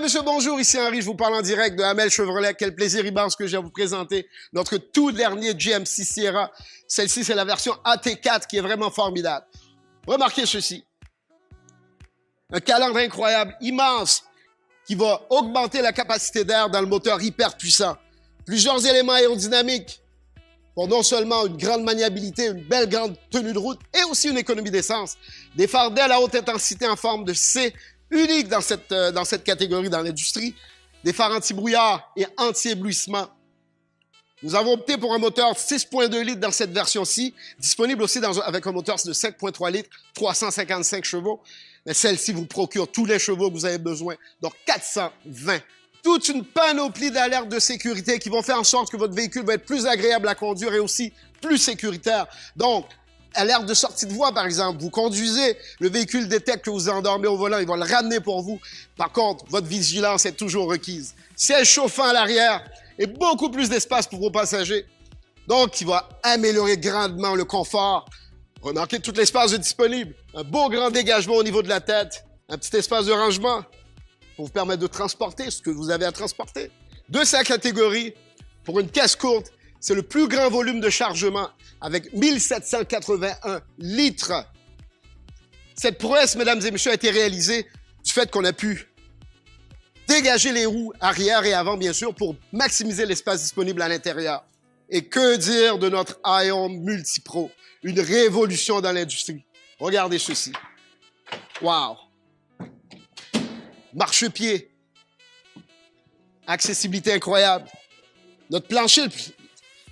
Madame, Monsieur, bonjour, ici Henri, je vous parle en direct de Hamel Chevrolet. Quel plaisir immense que j'ai à vous présenter notre tout dernier GMC Sierra. Celle-ci, c'est la version AT4 qui est vraiment formidable. Remarquez ceci. Un calandre incroyable, immense, qui va augmenter la capacité d'air dans le moteur hyper puissant. Plusieurs éléments aérodynamiques pour non seulement une grande maniabilité, une belle grande tenue de route et aussi une économie d'essence. Des phares d'aile à haute intensité en forme de C, unique dans cette catégorie dans l'industrie. Des phares anti-brouillard et anti-éblouissement. Nous avons opté pour un moteur 6.2 litres dans cette version-ci, disponible aussi avec un moteur de 5.3 litres, 355 chevaux. Mais celle-ci vous procure tous les chevaux que vous avez besoin, donc 420. Toute une panoplie d'alertes de sécurité qui vont faire en sorte que votre véhicule va être plus agréable à conduire et aussi plus sécuritaire. Donc, alerte de sortie de voie, par exemple. Vous conduisez, le véhicule détecte que vous endormez au volant, il va le ramener pour vous. Par contre, votre vigilance est toujours requise. Siège chauffant à l'arrière et beaucoup plus d'espace pour vos passagers. Donc, il va améliorer grandement le confort. Remarquez tout l'espace disponible. Un beau grand dégagement au niveau de la tête. Un petit espace de rangement pour vous permettre de transporter ce que vous avez à transporter. De sa catégorie, pour une caisse courte, c'est le plus grand volume de chargement avec 1781 litres. Cette prouesse, mesdames et messieurs, a été réalisée du fait qu'on a pu dégager les roues arrière et avant, bien sûr, pour maximiser l'espace disponible à l'intérieur. Et que dire de notre Ion Multipro? Une révolution dans l'industrie. Regardez ceci. Wow! Marchepied. Accessibilité incroyable. Notre plancher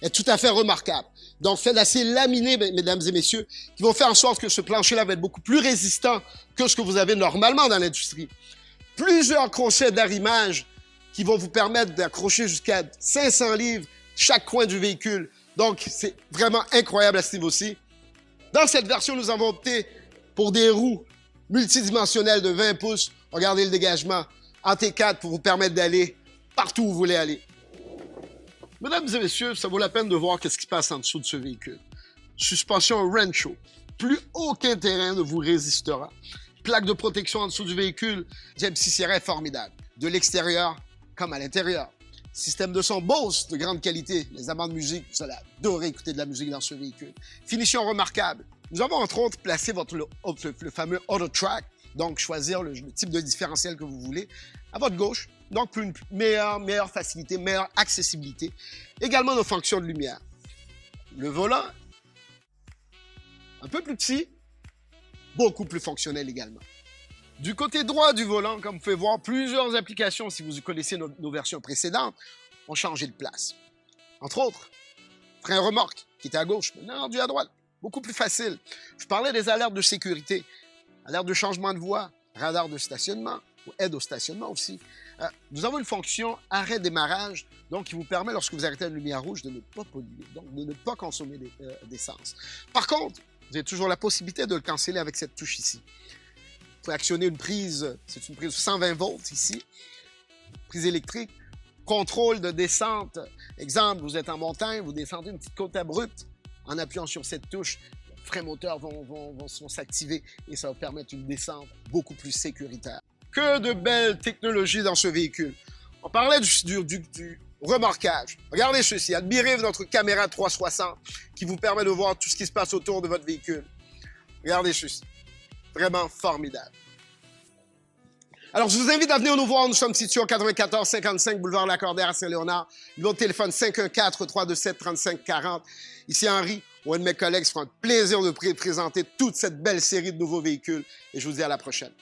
est tout à fait remarquable. Donc, fait d'acier laminé, mesdames et messieurs, qui vont faire en sorte que ce plancher-là va être beaucoup plus résistant que ce que vous avez normalement dans l'industrie. Plusieurs crochets d'arrimage qui vont vous permettre d'accrocher jusqu'à 500 livres chaque coin du véhicule. Donc, c'est vraiment incroyable à ce niveau-ci. Dans cette version, nous avons opté pour des roues multidimensionnelles de 20 pouces. Regardez le dégagement AT4 pour vous permettre d'aller partout où vous voulez aller. Mesdames et messieurs, ça vaut la peine de voir ce qui se passe en dessous de ce véhicule. Suspension Rancho. Plus aucun terrain ne vous résistera. Plaque de protection en dessous du véhicule. GMC Sierra est formidable. De l'extérieur comme à l'intérieur. Système de son Bose de grande qualité. Les amants de musique, vous allez adorer écouter de la musique dans ce véhicule. Finition remarquable. Nous avons entre autres placé le fameux Auto Track. Donc, choisir le type de différentiel que vous voulez à votre gauche. Donc, pour une meilleure facilité, meilleure accessibilité. Également nos fonctions de lumière. Le volant, un peu plus petit, beaucoup plus fonctionnel également. Du côté droit du volant, comme vous pouvez voir, plusieurs applications, si vous connaissez nos versions précédentes, ont changé de place. Entre autres, frein remorque, qui était à gauche, maintenant rendu à droite. Beaucoup plus facile. Je parlais des alertes de sécurité. Alerte de changement de voie, radar de stationnement, ou aide au stationnement aussi. Nous avons une fonction arrêt-démarrage, donc qui vous permet, lorsque vous arrêtez une lumière rouge, de ne pas polluer, donc de ne pas consommer d'essence. Par contre, vous avez toujours la possibilité de le canceller avec cette touche ici. Vous pouvez actionner une prise, c'est une prise de 120 volts ici, prise électrique, contrôle de descente. Exemple, vous êtes en montagne, vous descendez une petite côte abrupte en appuyant sur cette touche. Freins moteurs vont s'activer et ça va permettre une descente beaucoup plus sécuritaire. Que de belles technologies dans ce véhicule. On parlait du remorquage. Regardez ceci, admirez notre caméra 360 qui vous permet de voir tout ce qui se passe autour de votre véhicule. Regardez ceci. Vraiment formidable. Alors, je vous invite à venir nous voir. Nous sommes situés au 9455 boulevard Lacordaire à Saint-Léonard. Numéro de téléphone 514-327-3540. Ici Henri, ou un de mes collègues se fera un plaisir de présenter toute cette belle série de nouveaux véhicules. Et je vous dis à la prochaine.